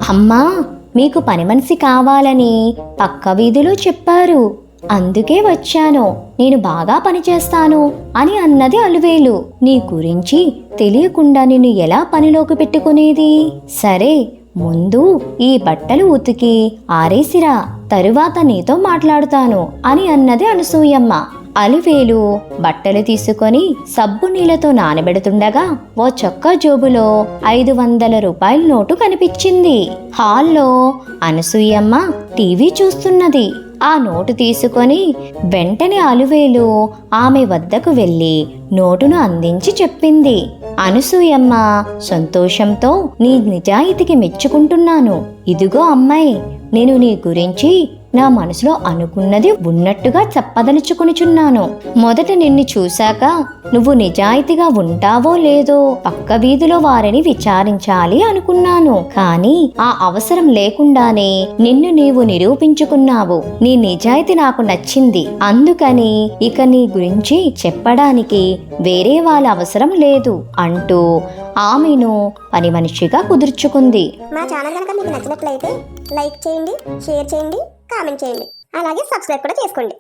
అమ్మా, మీకు పని మనిషి కావాలని పక్క వీధిలో చెప్పారు, అందుకే వచ్చాను. నేను బాగా పనిచేస్తాను అని అన్నది అలివేలు. నీ గురించి తెలియకుండా నిన్ను ఎలా పనిలోకి పెట్టుకునేది? సరే, ముందు ఈ బట్టలు ఉతికి ఆరేసిరా, తరువాత నీతో మాట్లాడుతాను అని అన్నది అనసూయమ్మ. అలివేలు బట్టలు తీసుకొని సబ్బు నీళ్లతో నానబెడుతుండగా ఓ చొక్కా జోబులో 500 రూపాయల నోటు కనిపించింది. హాల్లో అనసూయమ్మ టీవీ చూస్తున్నది. ఆ నోటు తీసుకొని వెంటనే అలివేలు ఆమె వద్దకు వెళ్ళి నోటును అందించి చెప్పింది. అనసూయమ్మ సంతోషంతో, నీ నిజాయితీకి మెచ్చుకుంటున్నాను. ఇదిగో అమ్మాయి, నేను నీ గురించి నా మనసులో అనుకున్నది ఉన్నట్టుగా చెప్పదలుచుకునిచున్నాను. మొదట నిన్ను చూశాక నువ్వు నిజాయితీగా ఉంటావో లేదో పక్క వీధిలో వారిని విచారించాలి అనుకున్నాను. కానీ ఆ అవసరం లేకుండానే నిన్ను నీవు నిరూపించుకున్నావు. నీ నిజాయితీ నాకు నచ్చింది. అందుకని ఇక నీ గురించి చెప్పడానికి వేరే వాళ్ళ అవసరం లేదు అంటూ ఆమెను పని మనిషిగా కుదుర్చుకుంది. మా ఛానల్ కనుక మీకు నచ్చినట్లయితే లైక్ చేయండి, షేర్ చేయండి, కామెంట్ చేయండి. అలాగే సబ్స్క్రైబ్ కూడా చేసుకోండి.